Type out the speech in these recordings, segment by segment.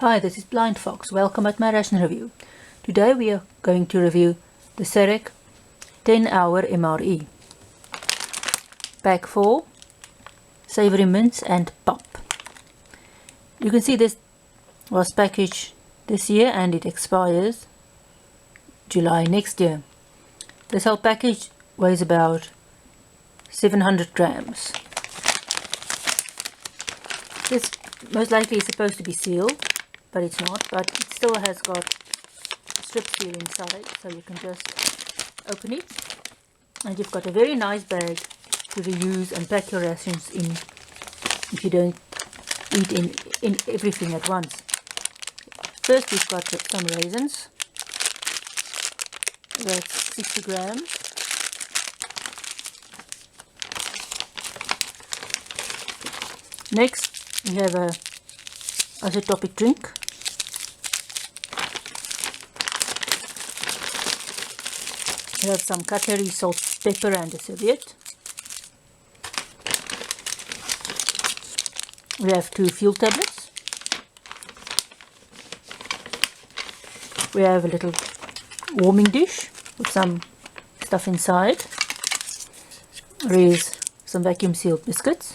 Hi, this is BlindFox. Welcome at my ration review. Today we are going to review the SERAC 10-hour MRE. Pack 4, Savory Mints and Pop. You can see this was packaged this year and it expires July next year. This whole package weighs about 700 grams. This most likely is supposed to be sealed, but it's not, but it still has got strip seal inside, so you can just open it and you've got a very nice bag to reuse and pack your rations in if you don't eat in everything at once. First we've got some raisins, that's 60 grams. Next we have a isotopic drink. We have some cutlery, salt, pepper and a serviette. We have 2 fuel tablets. We have a little warming dish with some stuff inside. There is some vacuum sealed biscuits.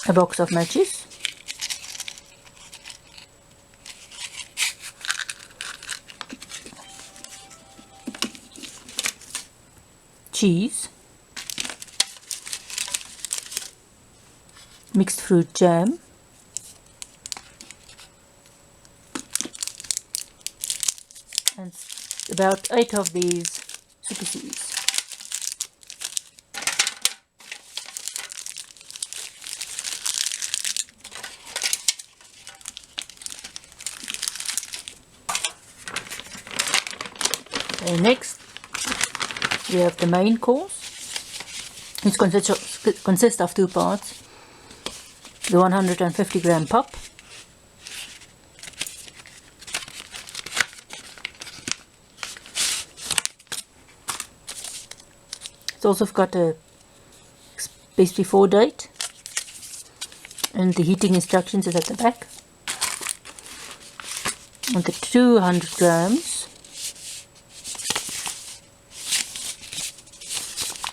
A box of matches. Cheese. Mixed fruit jam. And about 8 of these Super Cs. And next we have the main course, which consists of 2 parts. The 150 gram pop, it's also got a base before date and the heating instructions is at the back. And the 200 grams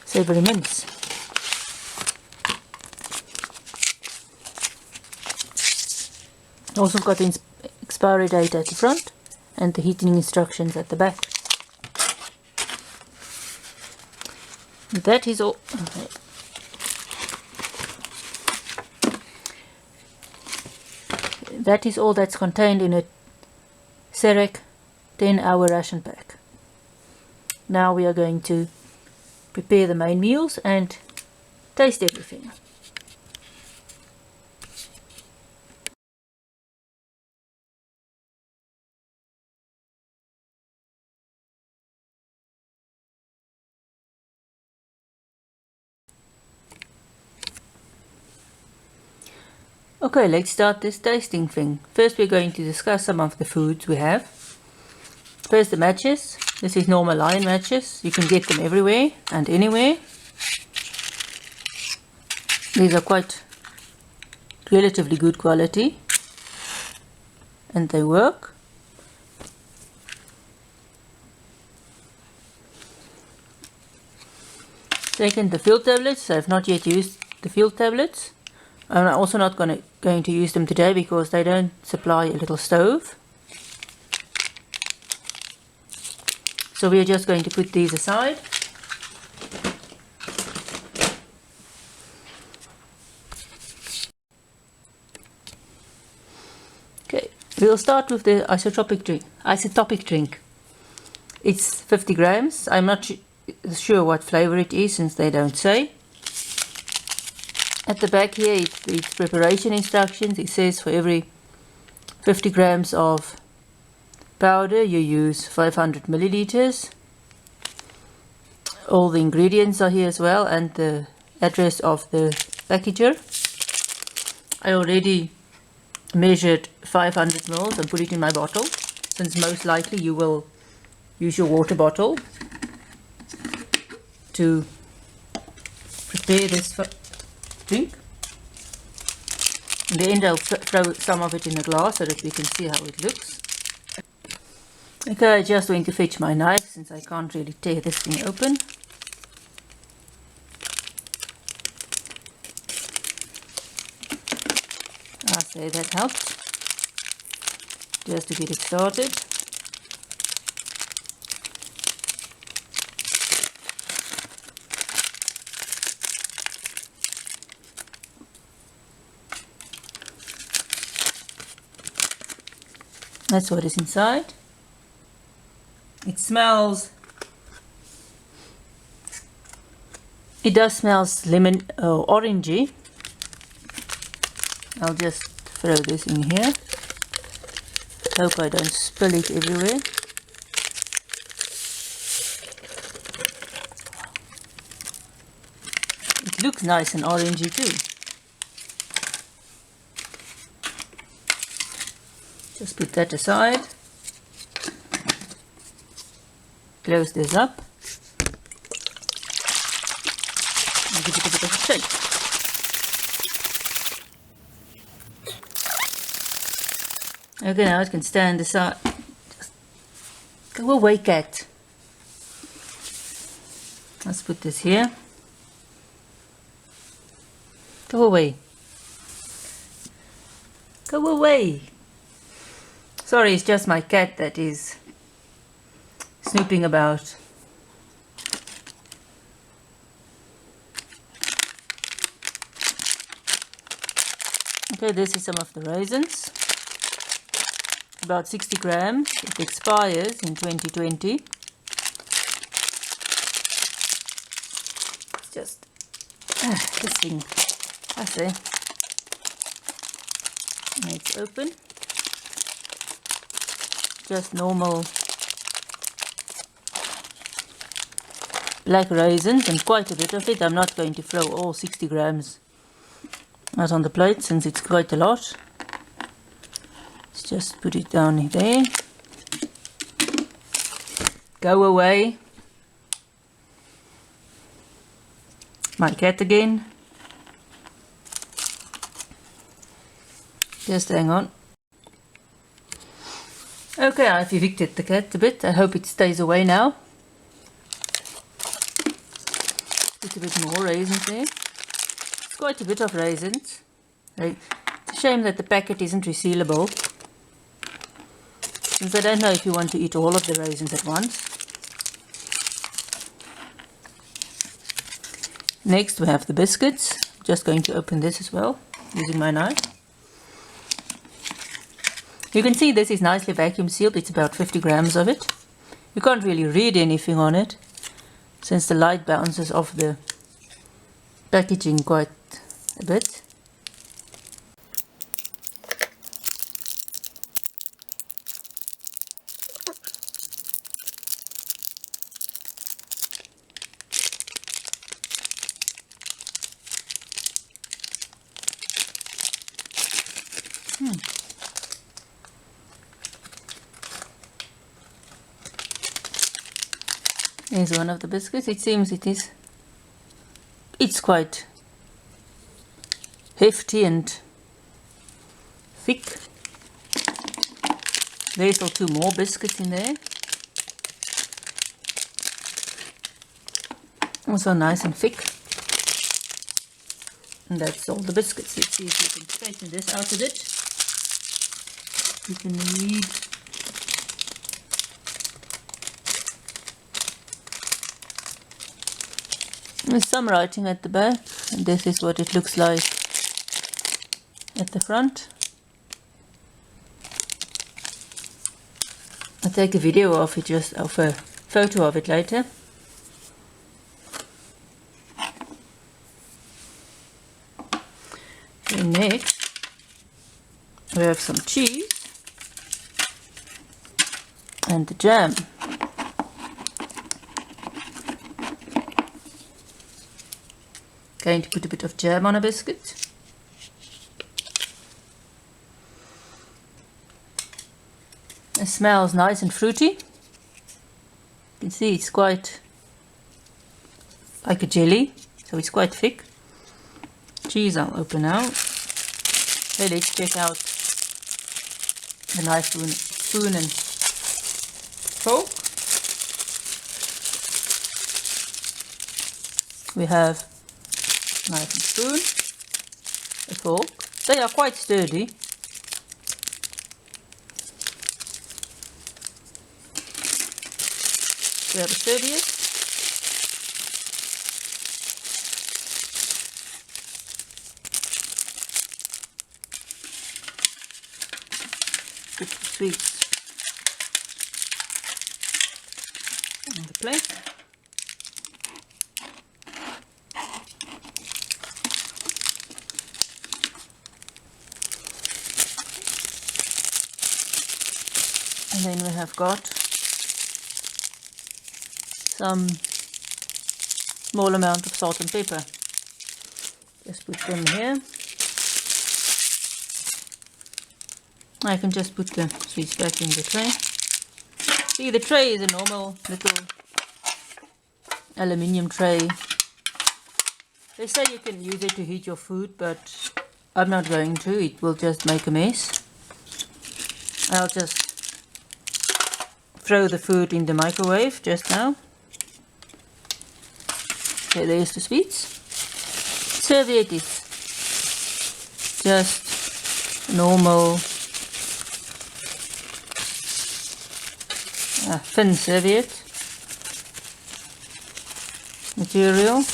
savory mints. Also got the expiry date at the front and the heating instructions at the back. That is all. That is all that's contained in a SERAC 10-hour ration pack. Now we are going to prepare the main meals and taste everything. Okay, let's start this tasting thing. First we're going to discuss some of the foods we have. First the matches. This is normal line matches. You can get them everywhere and anywhere. These are quite relatively good quality and they work. Second, the fuel tablets. I have not yet used the fuel tablets. I'm also not going to use them today because they don't supply a little stove. So we are just going to put these aside. Okay, we'll start with the isotopic drink. It's 50 grams. I'm not sure what flavor it is since they don't say. At the back here it's preparation instructions. It says for every 50 grams of powder you use 500 milliliters. All the ingredients are here as well and the address of the packager. I already measured 500 mils and put it in my bottle, since most likely you will use your water bottle to prepare this drink. In the end I'll throw some of it in a glass so that we can see how it looks. Okay, I just went to fetch my knife since I can't really tear this thing open. I say that helped, just to get it started. That's what is inside. It smells, it does smell lemon or orangey. I'll just throw this in here. Hope I don't spill it everywhere. It looks nice and orangey too. Just put that aside. Close this up. And give it a bit of a shake. Okay, now it can stand aside. Just go away, cat. Let's put this here. Go away. Go away. Sorry, it's just my cat that is snooping about. Okay, this is some of the raisins. About 60 grams. It expires in 2020. It's just this thing. I say. And it's open. Just normal black raisins, and quite a bit of it. I'm not going to throw all 60 grams out on the plate since it's quite a lot. Let's just put it down there. Go away. My cat again. Just hang on. Okay, I've evicted the cat a bit. I hope it stays away now. Put a bit more raisins there. It's quite a bit of raisins. Right. It's a shame that the packet isn't resealable, since I don't know if you want to eat all of the raisins at once. Next we have the biscuits. I'm just going to open this as well using my knife. You can see this is nicely vacuum sealed. It's about 50 grams of it. You can't really read anything on it since the light bounces off the packaging quite a bit. Here's one of the biscuits. It seems it's quite hefty and thick. There's still two more biscuits in there. Also nice and thick. And that's all the biscuits. Let's see if you can straighten this out a bit. You can read. There's some writing at the back, and this is what it looks like at the front. I'll take a video of it, just of a photo of it later. And next we have some cheese and the jam. Going to put a bit of jam on a biscuit. It smells nice and fruity. You can see it's quite like a jelly, so it's quite thick. Cheese I'll open out. Okay, let's check out the knife, spoon and fork. We have knife and spoon, a fork. They are quite sturdy. We have a serviette. Put the sweets on the plate. And then we have got some small amount of salt and pepper. Just put them here. I can just put the sweets back in the tray. See, the tray is a normal little aluminium tray. They say you can use it to heat your food, but I'm not going to. It will just make a mess. I'll just throw the food in the microwave just now. Okay, there's the sweets. Serviette is just normal thin serviette material.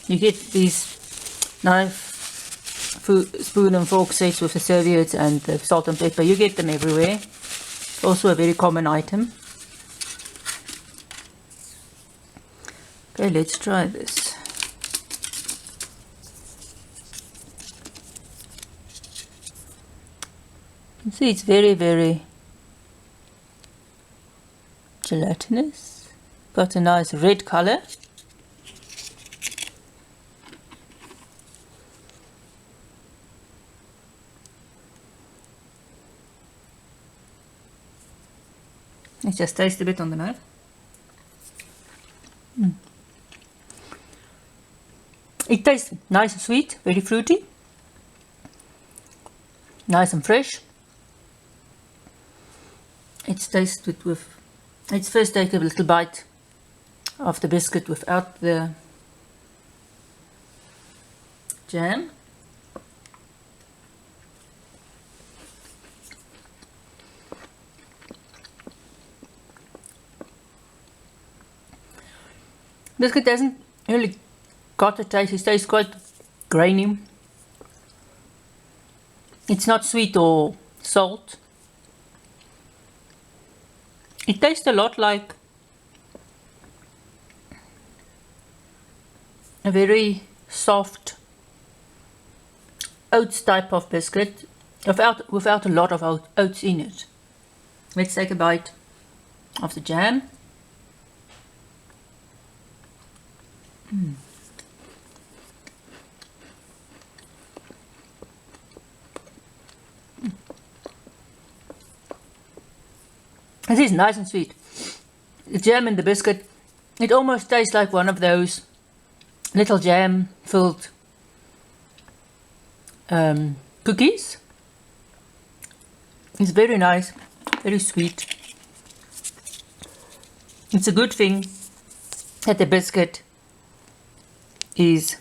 You get these knife, spoon and fork sets with the serviettes and the salt and pepper. You get them everywhere. Also a very common item. Okay, let's try this. You can see it's very, very gelatinous. Got a nice red color. Let's just taste a bit on the knife. It tastes nice and sweet, very fruity, nice and fresh. It's tasted with, let's first take a little bite of the biscuit without the jam. Biscuit hasn't really got a taste. It tastes quite grainy. It's not sweet or salt. It tastes a lot like a very soft oats type of biscuit without a lot of oats in it. Let's take a bite of the jam. This is nice and sweet. The jam in the biscuit, it almost tastes like one of those little jam filled cookies. It's very nice, very sweet. It's a good thing that the biscuit is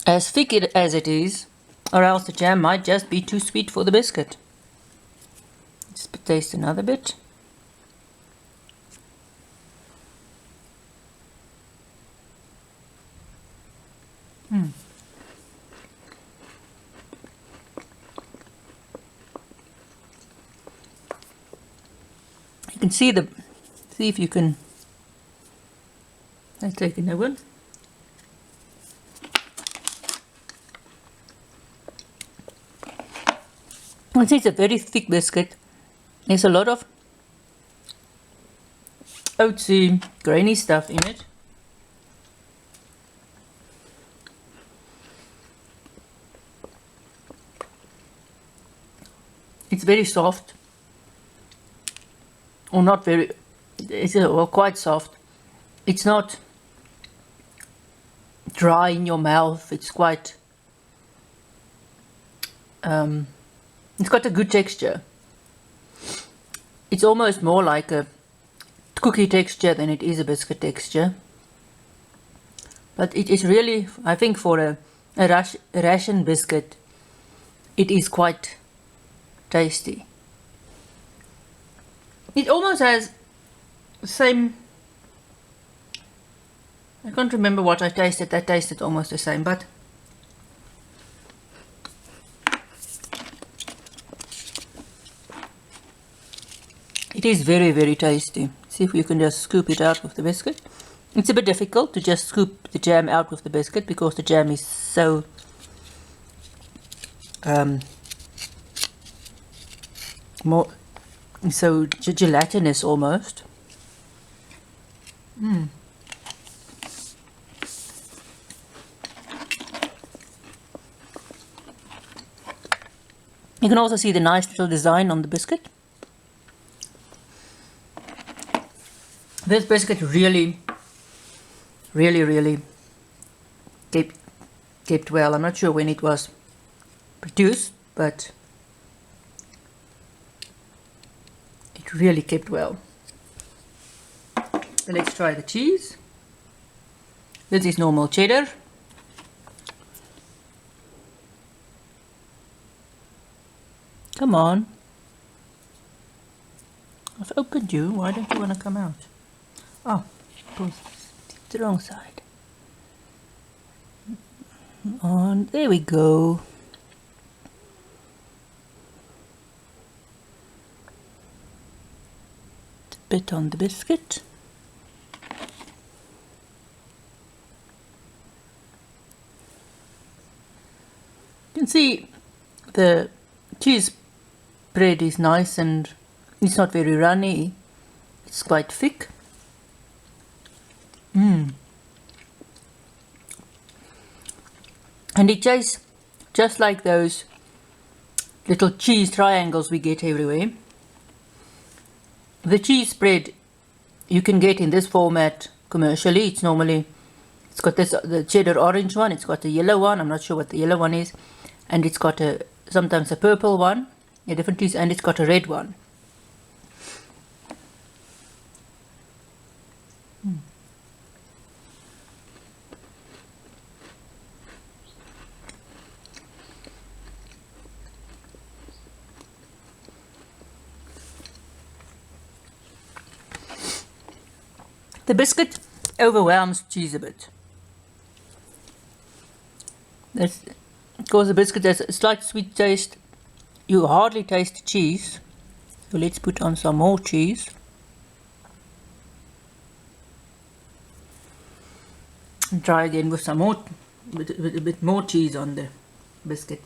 as thick as it is, or else the jam might just be too sweet for the biscuit. Let's taste another bit. You can see if you can. Let's take another one. It's a very thick biscuit. There's a lot of oatsy, grainy stuff in it. It's very soft, or not very. It's quite soft. It's not dry in your mouth. It's quite, it's got a good texture. It's almost more like a cookie texture than it is a biscuit texture. But it is really, I think for a ration biscuit, it is quite tasty. It almost has the same, I can't remember what I tasted, that tasted almost the same, but it is very, very tasty. See if you can just scoop it out with the biscuit. It's a bit difficult to just scoop the jam out with the biscuit because the jam is so gelatinous almost. You can also see the nice little design on the biscuit. This biscuit really kept well. I'm not sure when it was produced, but it really kept well. So let's try the cheese. This is normal cheddar. Come on. I've opened you. Why don't you want to come out? Oh, the wrong side. On, there we go. A bit on the biscuit. You can see the cheese bread is nice and it's not very runny. It's quite thick. And it tastes just like those little cheese triangles we get everywhere. The cheese spread you can get in this format commercially. It's got the cheddar orange one, it's got the yellow one, I'm not sure what the yellow one is, and it's got sometimes a purple one, a different cheese, and it's got a red one. The biscuit overwhelms cheese a bit. That's because the biscuit has a slight sweet taste. You hardly taste cheese. So let's put on some more cheese. And try again with some more, with a bit more cheese on the biscuit.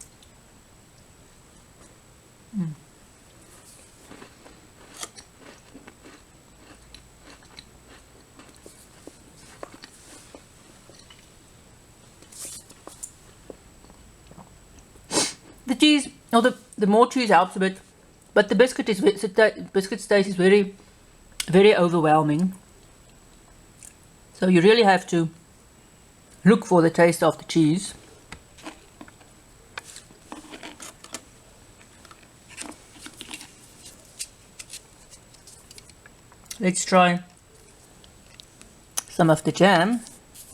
The cheese, or the more cheese helps a bit, but the biscuit's taste is very, very overwhelming. So you really have to look for the taste of the cheese. Let's try some of the jam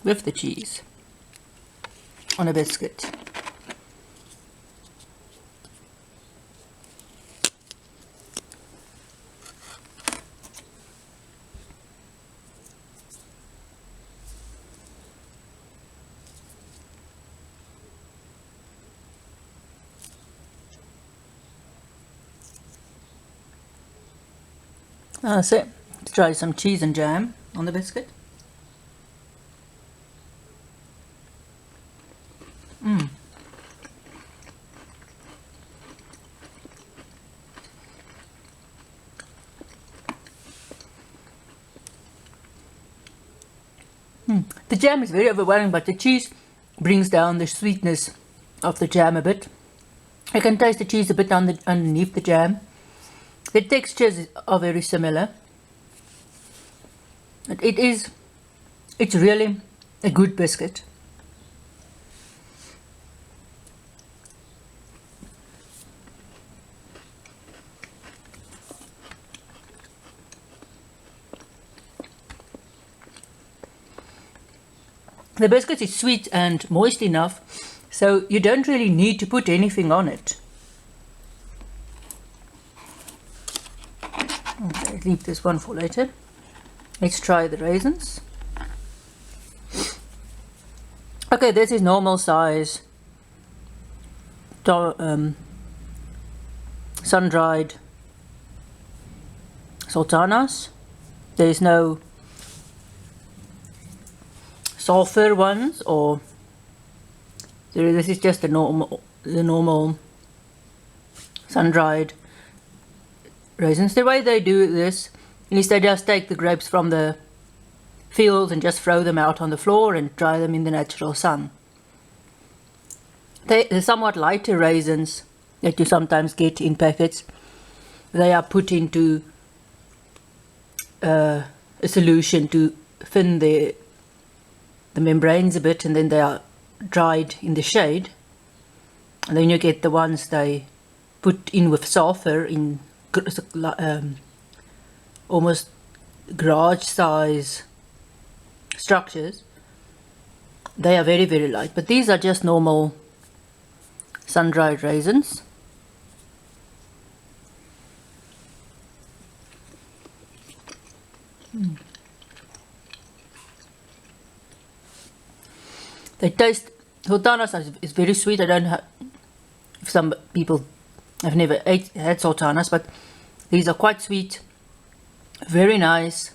with the cheese on a biscuit. So let's try some cheese and jam on the biscuit. The jam is very overwhelming, but the cheese brings down the sweetness of the jam a bit. I can taste the cheese a bit underneath the jam. The textures are very similar. It's really a good biscuit. The biscuit is sweet and moist enough, so you don't really need to put anything on it. Okay, leave this one for later. Let's try the raisins. Okay, this is normal size sun-dried sultanas. There is no sulfur ones, or this is just the normal sun-dried raisins. The way they do this is they just take the grapes from the fields and just throw them out on the floor and dry them in the natural sun. They're somewhat lighter raisins that you sometimes get in packets. They are put into a solution to thin the membranes a bit, and then they are dried in the shade. And then you get the ones they put in with sulfur in almost garage size structures. They are very, very light, but these are just normal sun-dried raisins. They taste, sultanas is very sweet. I don't have, some people have never had sultanas, but these are quite sweet, very nice,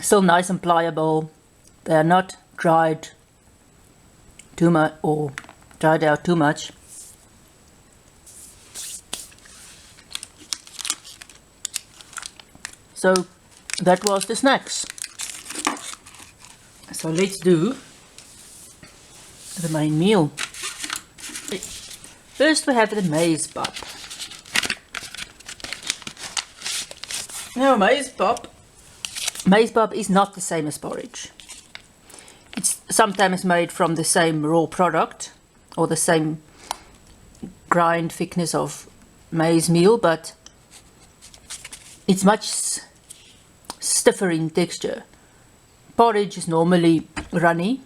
still nice and pliable. They are not dried too much or dried out too much. So that was the snacks. So let's do the main meal. First we have the maize pap. Now maize pap is not the same as porridge. It's sometimes made from the same raw product or the same grind thickness of maize meal, but it's much stiffer in texture. Porridge is normally runny,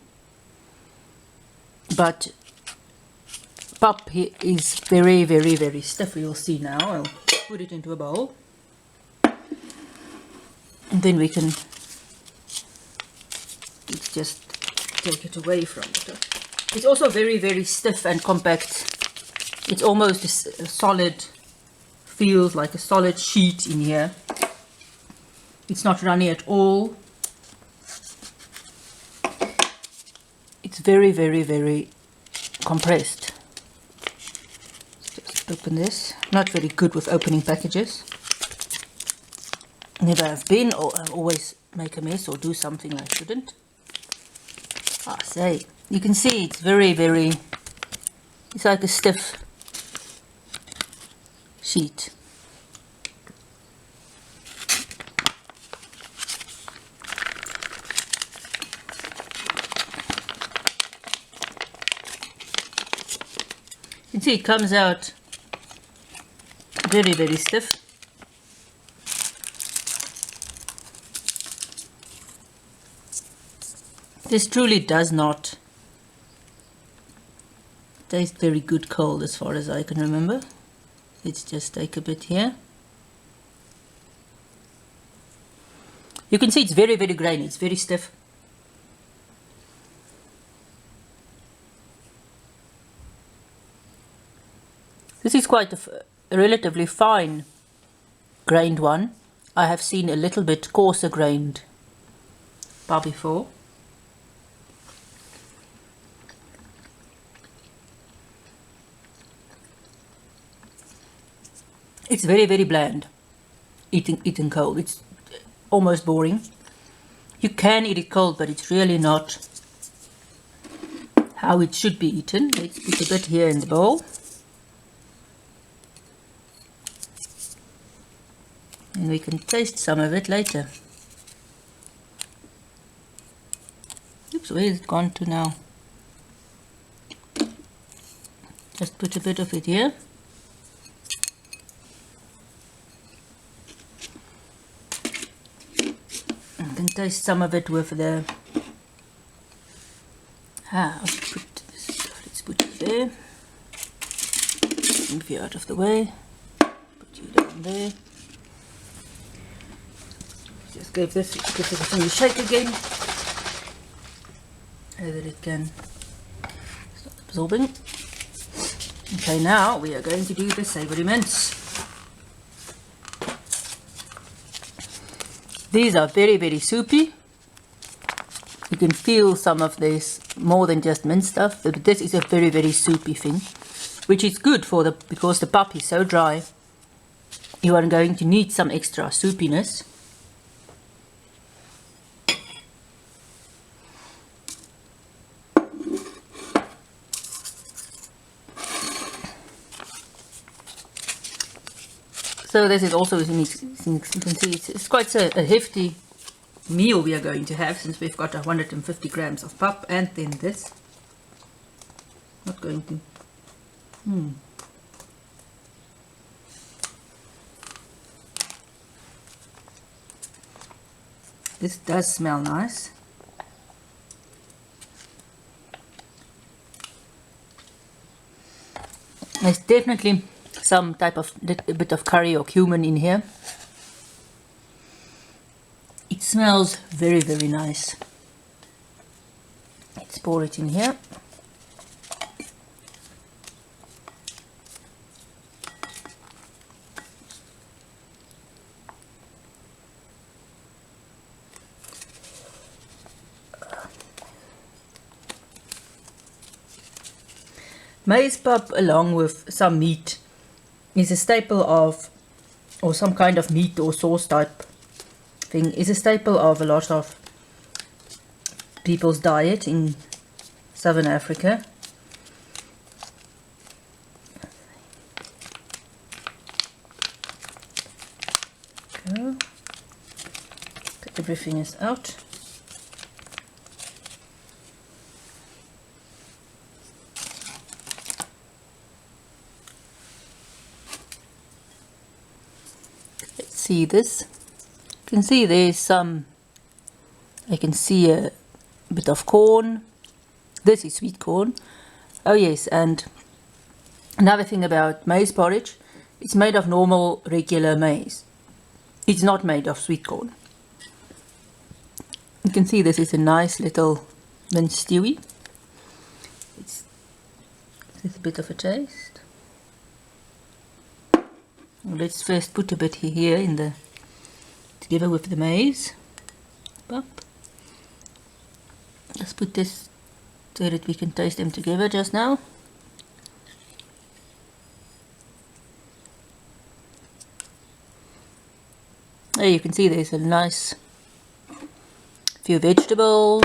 but pap is very, very, very stiff. You'll see now. I'll put it into a bowl, and then we can just take it away from the top. It's also very, very stiff and compact. It's almost a solid, feels like a solid sheet in here. It's not runny at all. It's very, very, very compressed. Just open this. Not very good with opening packages. Never have been, or I always make a mess or do something I shouldn't. Say, you can see it's very, very, it's like a stiff sheet. You can see it comes out very, very stiff. This truly does not taste very good cold as far as I can remember. Let's just take a bit here. You can see it's very, very grainy, it's very stiff. This is quite a relatively fine grained one. I have seen a little bit coarser grained bar before. It's very, very bland eaten cold. It's almost boring. You can eat it cold, but it's really not how it should be eaten. Let's put a bit here in the bowl. And we can taste some of it later. Oops, where is it gone to now? Just put a bit of it here. And and taste some of it with the let's put it there, move you out of the way, put you down there, just give it a shake again so that it can start absorbing. Okay, now we are going to do the savory mince. These are very, very soupy. You can feel some of this more than just mint stuff, but this is a very, very soupy thing, which is good for because the pap is so dry. You are going to need some extra soupiness. So this is also, you can see, it's quite a hefty meal we are going to have, since we've got 150 grams of pap and then this. Not going to. This does smell nice. There's definitely some type of a bit of curry or cumin in here. It smells very, very nice. Let's pour it in here. Maize pap along with some meat is a staple of, or some kind of meat or sauce type thing, is a staple of a lot of people's diet in southern Africa. Go. Everything is out. See this, you can see there's some, I can see a bit of corn. This is sweet corn. Oh yes, and another thing about maize porridge, it's made of normal regular maize. It's not made of sweet corn. You can see this is a nice little minced stewie. It's a bit of a taste. Let's first put a bit here in the, together with the maize pap. Let's put this so that we can taste them together just now. There you can see there's a nice few vegetables.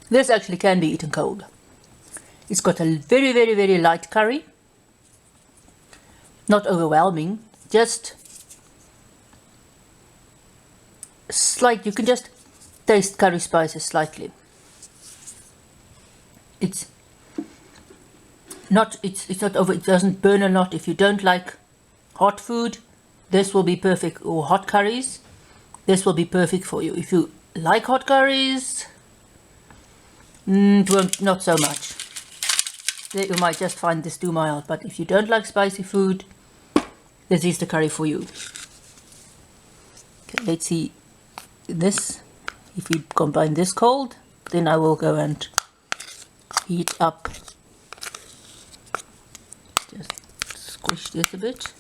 This actually can be eaten cold. It's got a very, very, very light curry. Not overwhelming, just slight. You can just taste curry spices slightly. It's not over, it doesn't burn a lot. If you don't like hot food, this will be perfect, or hot curries, this will be perfect for you. If you like hot curries, not so much. You might just find this too mild, but if you don't like spicy food, this is the curry for you. Okay, let's see this. If we combine this cold, then I will go and heat up. Just squish this a bit.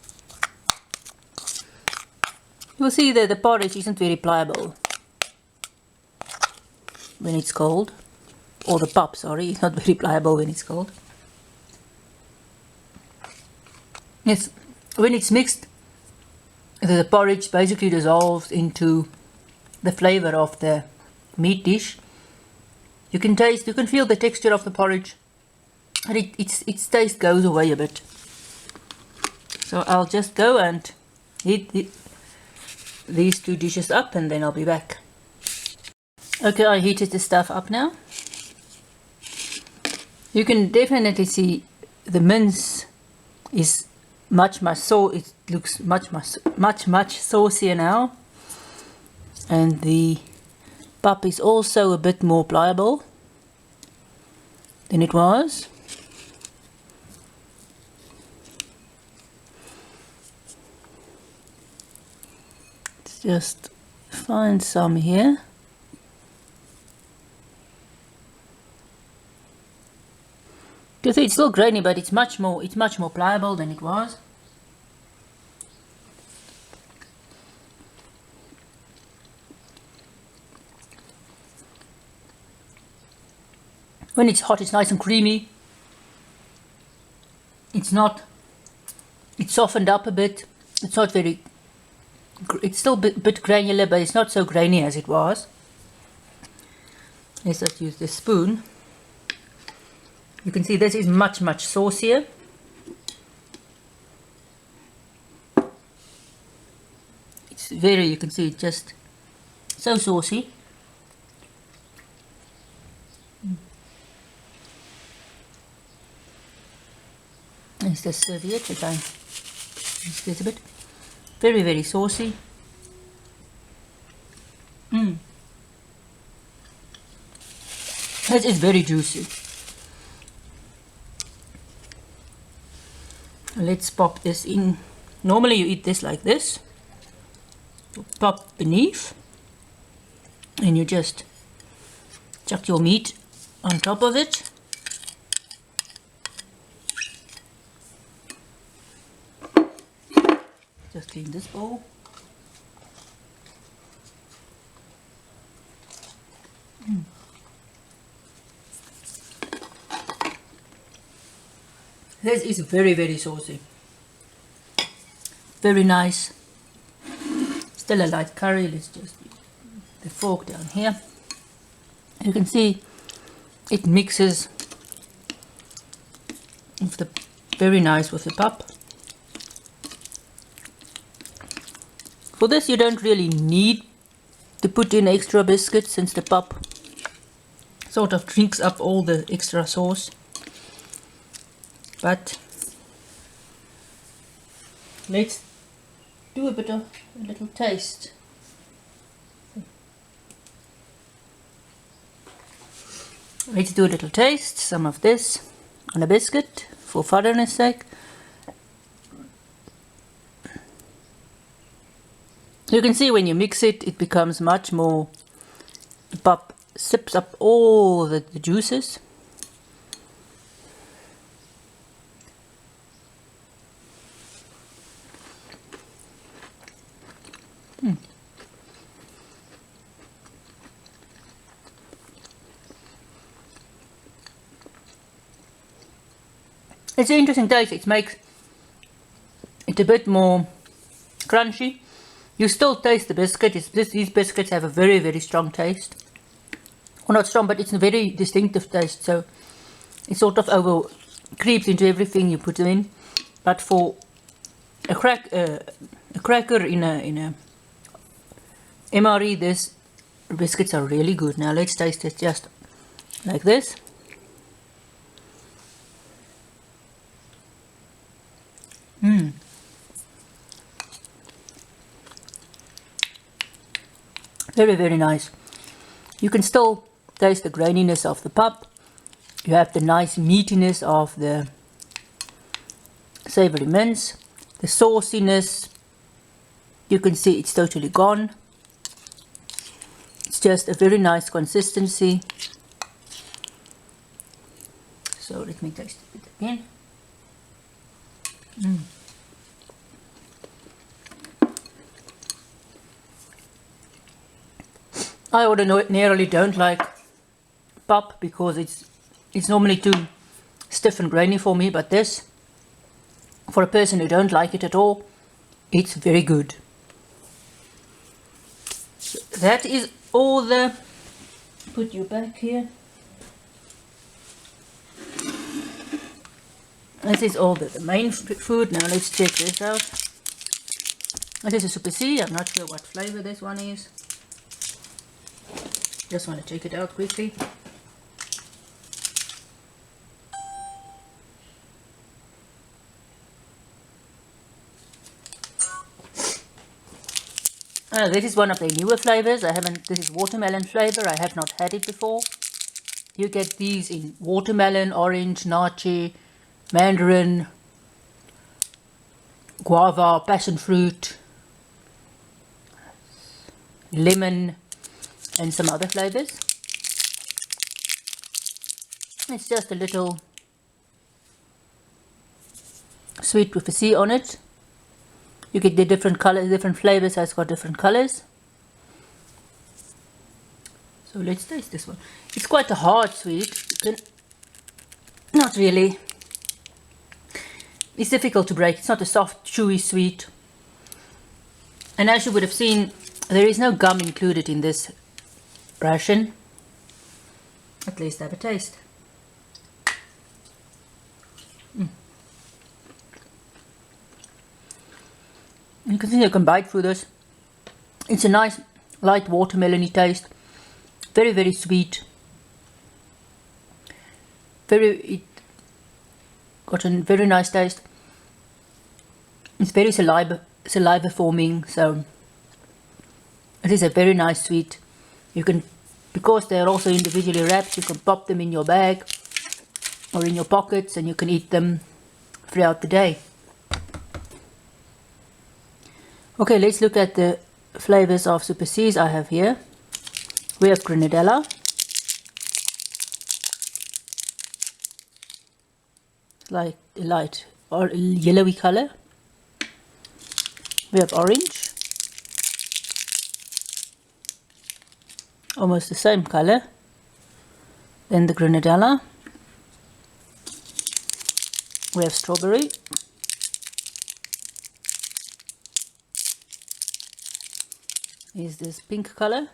You'll see that the porridge isn't very pliable when it's cold. Or the pap, sorry, it's not very pliable when it's cold. Yes, when it's mixed, the porridge basically dissolves into the flavor of the meat dish. You can feel the texture of the porridge, and its taste goes away a bit. So I'll just go and heat these two dishes up, and then I'll be back. Okay, I heated the stuff up now. You can definitely see the mince is much it looks much saucier now, and the pap is also a bit more pliable than it was. Let's just find some here. It's still grainy, but it's much more pliable than it was. When it's hot, it's nice and creamy. It's softened up a bit. It's not very, it's still a bit granular, but it's not so grainy as it was. Let's just use this spoon. You can see this is much saucier. It's you can see it's just so saucy. Let's just serve it again. Just a bit. Very saucy. This is very juicy. Let's pop this in. Normally you eat this like this. You pop beneath and you just chuck your meat on top of it. Just clean this bowl. This is very saucy. Very nice. Still a light curry. Let's just use the fork down here. You can see it mixes very nice with the pap. For this you don't really need to put in extra biscuits, since the pap sort of drinks up all the extra sauce. But let's do a little taste. Let's do a little taste. Some of this on a biscuit for furtherance sake. You can see when you mix it, it becomes much more. The pap sips up all the juices. It's an interesting taste. It makes it a bit more crunchy. You still taste the biscuit. These biscuits have a very strong taste. Well, not strong, but it's a very distinctive taste. So it sort of creeps into everything you put them in. But for a cracker in a MRE, these biscuits are really good. Now let's taste it just like this. Very nice. You can still taste the graininess of the pap. You have the nice meatiness of the savory mince. The sauciness, you can see it's totally gone. It's just a very nice consistency. So let me taste it again. I ordinarily don't like pap because it's normally too stiff and grainy for me, but this, for a person who don't like it at all, it's very good. So that is all the, put you back here. This is all the main food. Now let's check this out. This is a Super C. I'm not sure what flavor this one is. Just want to check it out quickly. This is one of the newer flavors. This is watermelon flavor. I have not had it before. You get these in watermelon, orange, nache, mandarin, guava, passion fruit, lemon, and some other flavors. It's just a little sweet with a C on it. You get the different colors, different flavors, so it's got different colors. So let's taste this one. It's quite a hard sweet. Not really. It's difficult to break. It's not a soft, chewy sweet. And as you would have seen, there is no gum included in this ration. At least have a taste. You can see you can bite through this. It's a nice light watermelony taste. Very, very sweet. It got a very nice taste. It's very saliva forming, so it is a very nice sweet. You can, because they are also individually wrapped, you can pop them in your bag or in your pockets and you can eat them throughout the day. Okay, let's look at the flavors of Super C's I have here. We have Grenadella, like a light or yellowy color. We have orange, almost the same color. Then the Grenadella. We have strawberry. Is this pink color.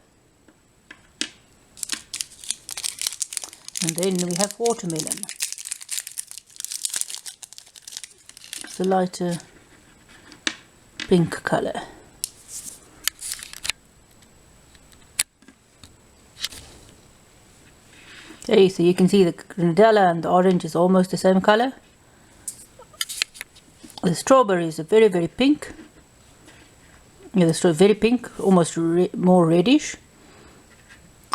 And then we have watermelon. It's a lighter pink color. Okay, so you can see the Grenadella and the orange is almost the same color. The strawberry is a very, very pink. Yeah, the strawberry very pink, almost more reddish.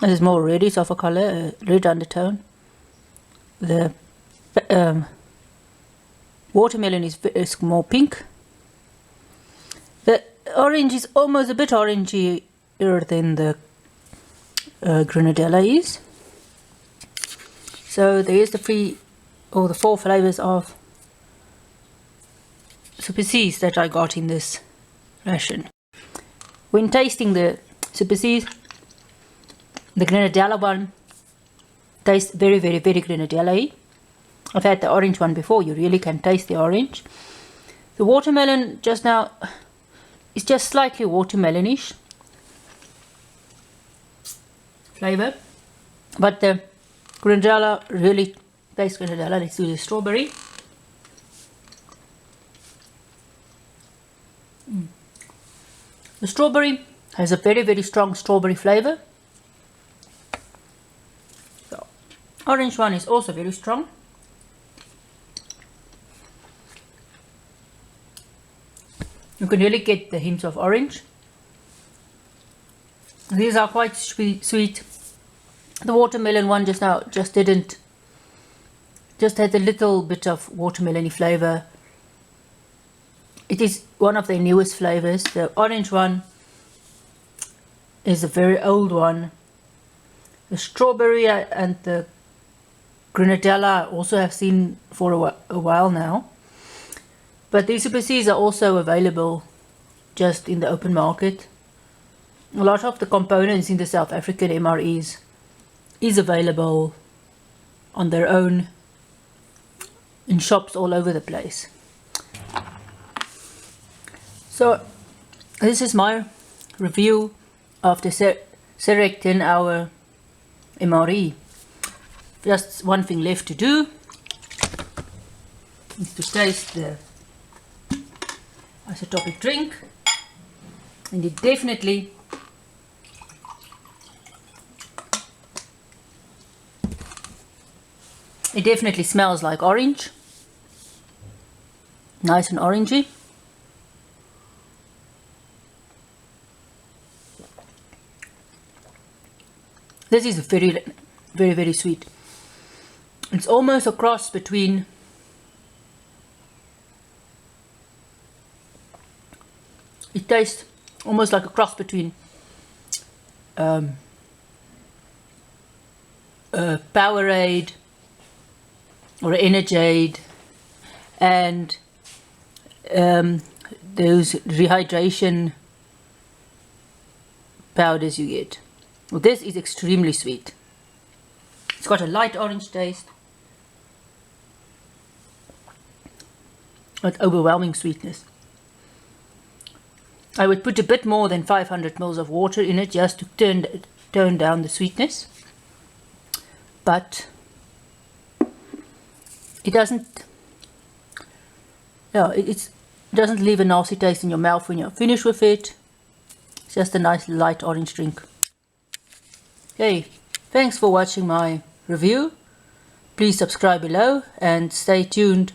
This is more reddish of a color, red undertone. The watermelon is more pink. The orange is almost a bit orangier than the Grenadella is. So there is the four flavors of Super C's that I got in this ration. When tasting the Super C's, the Grenadella one tastes very, very, very Grenadella-y. I've had the orange one before. You really can taste the orange. The watermelon just now is just slightly watermelonish flavor, but the Grenadella really tastes Grenadella. Let's do the strawberry. The strawberry has a very, very strong strawberry flavor. The orange one is also very strong. You can really get the hints of orange. These are quite sweet. The watermelon one just now just had a little bit of watermelony flavor. It is one of their newest flavors. The orange one is a very old one. The strawberry and the Grenadella also have seen for a while now. But these Super C's are also available just in the open market. A lot of the components in the South African MREs is available on their own in shops all over the place. So this is my review of the SERAC 10H MRE. Just one thing left to do is to taste the isotopic drink, and it definitely It definitely smells like orange. Nice and orangey. This is very, very, very sweet. It's almost a cross between it tastes almost like a cross between a Powerade or an Energade and those rehydration powders you get. Well, this is extremely sweet. It's got a light orange taste, with overwhelming sweetness. I would put a bit more than 500 ml of water in it just to tone down the sweetness, but it doesn't. Yeah, it doesn't leave a nasty taste in your mouth when you're finished with it. It's just a nice light orange drink. Okay, thanks for watching my review. Please subscribe below and stay tuned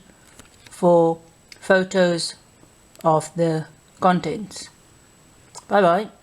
for photos of the contents. Bye bye.